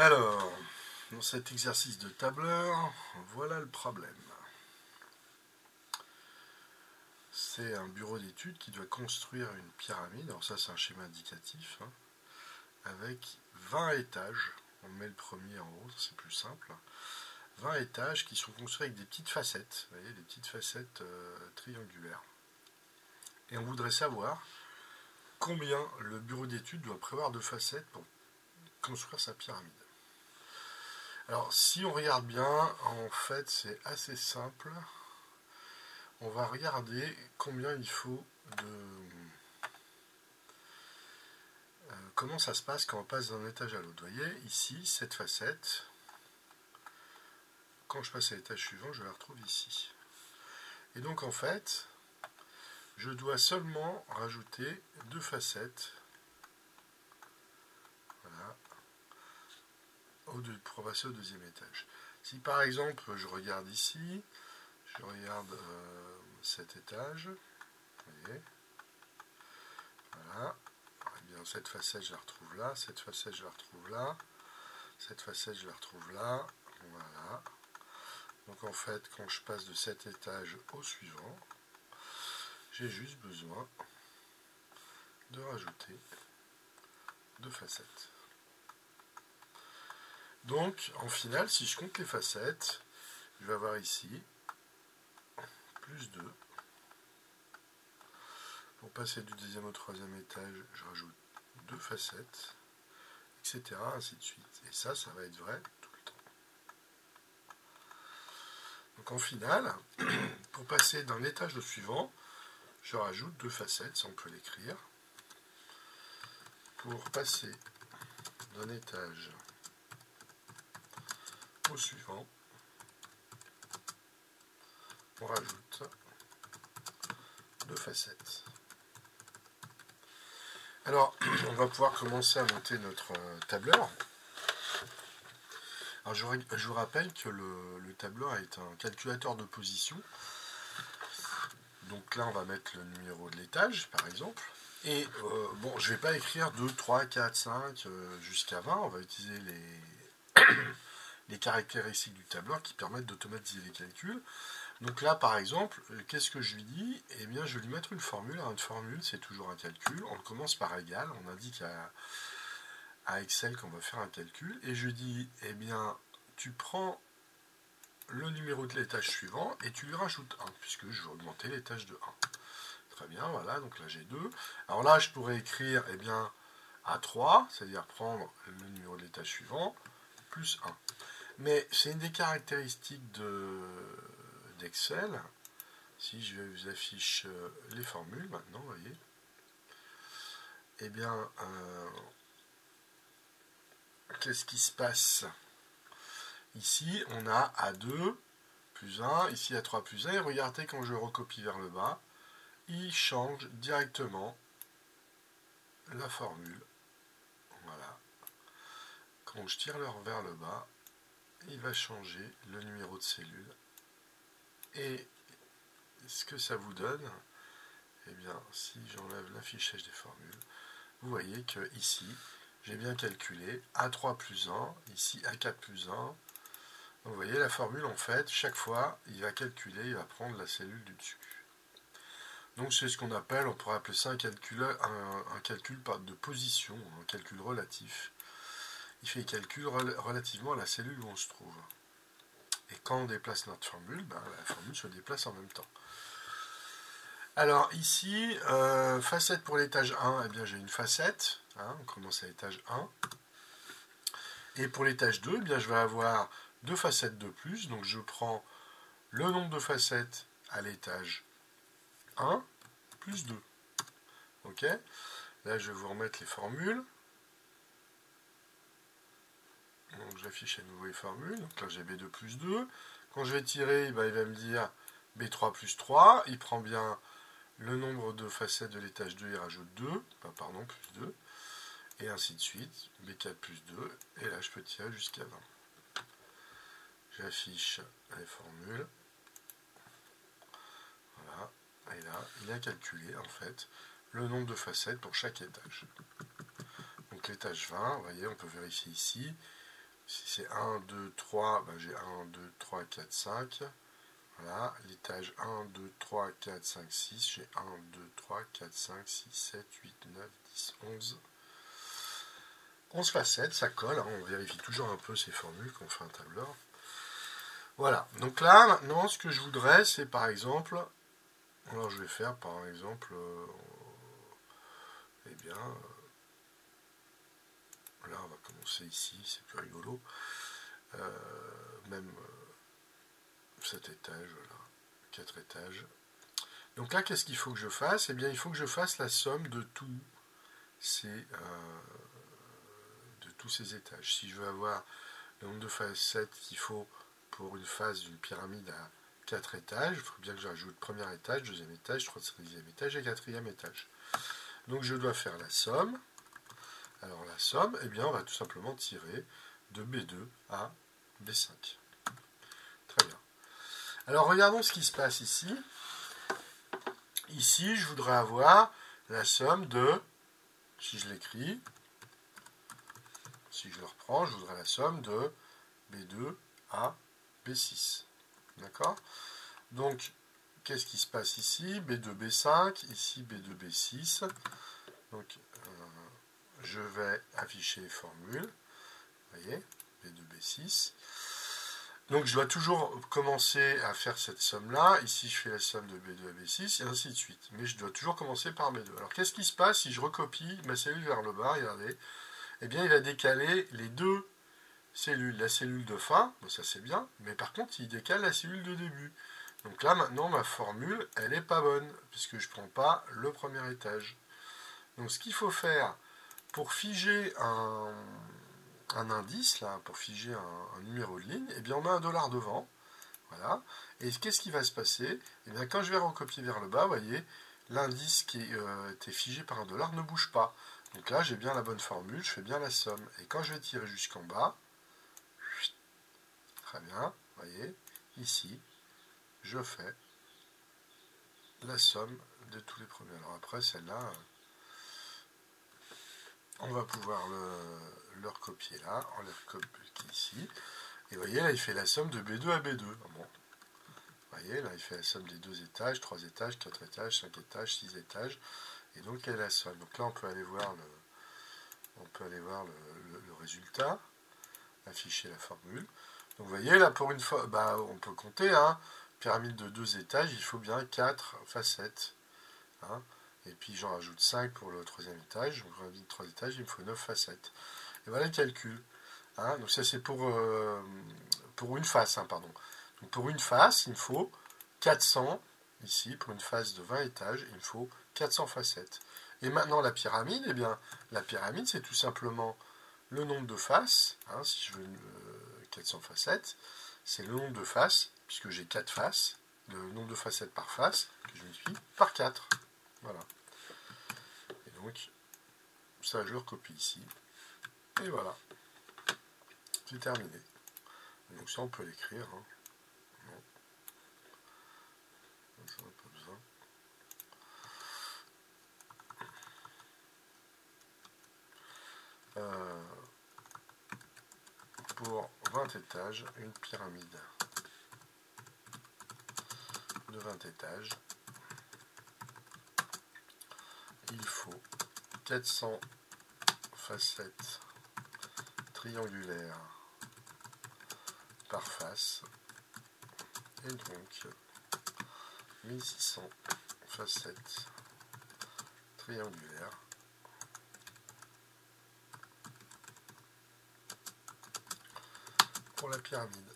Alors, dans cet exercice de tableur, voilà le problème. C'est un bureau d'études qui doit construire une pyramide. Alors ça, c'est un schéma indicatif, avec 20 étages. On met le premier en haut, c'est plus simple. 20 étages qui sont construits avec des petites facettes, vous voyez, des petites facettes triangulaires. Et on voudrait savoir combien le bureau d'études doit prévoir de facettes pour construire sa pyramide. Alors, si on regarde bien, en fait, c'est assez simple. On va regarder combien il faut de... comment ça se passe quand on passe d'un étage à l'autre. Vous voyez, ici, cette facette, quand je passe à l'étage suivant, je la retrouve ici. Et donc, en fait, je dois seulement rajouter 2 facettes. Voilà. Pour passer au deuxième étage. Si par exemple, je regarde ici, je regarde cet étage, vous voyez, voilà. Eh bien, cette facette, je la retrouve là, cette facette, je la retrouve là, cette facette, je la retrouve là, voilà. Donc en fait, quand je passe de cet étage au suivant, j'ai juste besoin de rajouter 2 facettes. Donc, en final, si je compte les facettes, je vais avoir ici plus 2. Pour passer du deuxième au troisième étage, je rajoute 2 facettes, etc. ainsi de suite. Et ça va être vrai tout le temps. Donc en final, pour passer d'un étage au suivant, je rajoute 2 facettes, ça on peut l'écrire. Pour passer d'un étage au suivant, on rajoute 2 facettes. Alors, on va pouvoir commencer à monter notre tableur. Alors, je vous rappelle que le tableur est un calculateur de position. Donc là, on va mettre le numéro de l'étage, par exemple. Et bon, je ne vais pas écrire 2, 3, 4, 5 jusqu'à 20. On va utiliser les caractéristiques du tableur qui permettent d'automatiser les calculs. Donc là, par exemple, qu'est-ce que je lui dis? Eh bien, je vais lui mettre une formule. Alors, une formule, c'est toujours un calcul. On commence par égal. On indique à Excel qu'on va faire un calcul. Et je dis, eh bien, tu prends le numéro de l'étage suivant et tu lui rajoutes 1, puisque je vais augmenter l'étage de 1. Très bien, voilà, donc là j'ai 2. Alors là, je pourrais écrire, eh bien, à 3, c'est-à-dire prendre le numéro de l'étage suivant, plus 1. Mais c'est une des caractéristiques d'Excel. Si je vous affiche les formules maintenant, vous voyez, eh bien, qu'est-ce qui se passe? Ici, on a A2 plus 1, ici A3 plus 1, et regardez quand je recopie vers le bas, il change directement la formule. Voilà. Quand je tire vers le bas, il va changer le numéro de cellule. Et ce que ça vous donne, eh bien, si j'enlève l'affichage des formules, vous voyez que ici, j'ai bien calculé A3 plus 1, ici A4 plus 1. Vous voyez la formule, en fait, chaque fois, il va calculer, il va prendre la cellule du dessus. Donc c'est ce qu'on appelle, on pourrait appeler ça un calcul de position, un calcul relatif. Il fait des calculs relativement à la cellule où on se trouve. Et quand on déplace notre formule, la formule se déplace en même temps. Alors ici, facette pour l'étage 1, eh bien j'ai une facette, on commence à l'étage 1. Et pour l'étage 2, eh bien, je vais avoir 2 facettes de plus, donc je prends le nombre de facettes à l'étage 1 plus 2. Ok? Là, je vais vous remettre les formules. Donc, j'affiche à nouveau les formules. Donc là, j'ai B2 plus 2. Quand je vais tirer, il va me dire B3 plus 3. Il prend bien le nombre de facettes de l'étage 2, il rajoute 2. Pardon, plus 2. Et ainsi de suite. B4 plus 2. Et là, je peux tirer jusqu'à 20. J'affiche les formules. Voilà. Et là, il a calculé, en fait, le nombre de facettes pour chaque étage. Donc l'étage 20, vous voyez, on peut vérifier ici. Si c'est 1, 2, 3, ben j'ai 1, 2, 3, 4, 5. Voilà, l'étage 1, 2, 3, 4, 5, 6. J'ai 1, 2, 3, 4, 5, 6, 7, 8, 9, 10, 11. 11 facettes, ça colle. Hein, on vérifie toujours un peu ces formules quand on fait un tableur. Voilà, donc là, maintenant, ce que je voudrais, c'est par exemple... Alors, je vais faire, par exemple... eh bien... là, on va commencer ici, c'est plus rigolo. Même... cet étage, là, 4 étages. Donc là, qu'est-ce qu'il faut que je fasse? Eh bien, il faut que je fasse la somme de tous ces étages. Si je veux avoir le nombre de facettes qu'il faut pour une face d'une pyramide à 4 étages, il faut bien que j'ajoute premier étage, deuxième étage, troisième étage et quatrième étage. Donc je dois faire la somme. Alors la somme, eh bien, on va tout simplement tirer de B2 à B5. Très bien. Alors regardons ce qui se passe ici. Ici, je voudrais avoir la somme de, si je l'écris, si je le reprends, je voudrais la somme de B2 à B6. D'accord? Donc, qu'est-ce qui se passe ici? B2, B5, ici B2, B6. Donc, je vais afficher les formules. Vous voyez? B2, B6. Donc je dois toujours commencer à faire cette somme-là. Ici, je fais la somme de B2 à B6, et ainsi de suite. Mais je dois toujours commencer par B2. Alors qu'est-ce qui se passe si je recopie ma cellule vers le bas? Regardez. Eh bien, il va décaler les deux cellules. La cellule de fin, bon, ça c'est bien, mais par contre, il décale la cellule de début. Donc là, maintenant, ma formule, elle n'est pas bonne, puisque je ne prends pas le premier étage. Donc ce qu'il faut faire pour figer un indice, là, pour figer un numéro de ligne, eh bien on met un dollar devant. Voilà. Et qu'est-ce qui va se passer? Eh bien quand je vais recopier vers le bas, vous voyez, l'indice qui était figé par un dollar ne bouge pas. Donc là, j'ai bien la bonne formule, je fais bien la somme. Et quand je vais tirer jusqu'en bas, très bien, vous voyez, ici, je fais la somme de tous les premiers. Alors après, celle-là, on va pouvoir le recopier là, on le recopie ici. Et vous voyez, là, il fait la somme de B2 à B2. Bon. Vous voyez, là, il fait la somme des 2 étages, 3 étages, 4 étages, 5 étages, 6 étages. Et donc, il y a la somme. Donc là, on peut aller voir le résultat, afficher la formule. Donc, vous voyez, là, pour une fois, bah, on peut compter, hein, pyramide de 2 étages, il faut bien 4 facettes. Hein. Et puis, j'en rajoute 5 pour le troisième étage. Donc, pyramide de 3 étages, il me faut 9 facettes. Et voilà le calcul. Hein. Donc, ça, c'est pour une face, hein, pardon. Donc, pour une face, il me faut 400. Ici, pour une face de 20 étages, il me faut 400 facettes. Et maintenant, la pyramide, eh bien, la pyramide, c'est tout simplement le nombre de faces. Hein, si je veux 400 facettes, c'est le nombre de faces, puisque j'ai 4 faces, le nombre de facettes par face, que je multiplie par 4. Voilà. Et donc, ça, je le recopie ici. Et voilà. C'est terminé. Donc ça, on peut l'écrire. Hein. Non. Ça, on n'a pas besoin. Pour 20 étages, une pyramide de 20 étages, il faut 400 facettes triangulaires par face et donc 1600 facettes triangulaires pour la pyramide.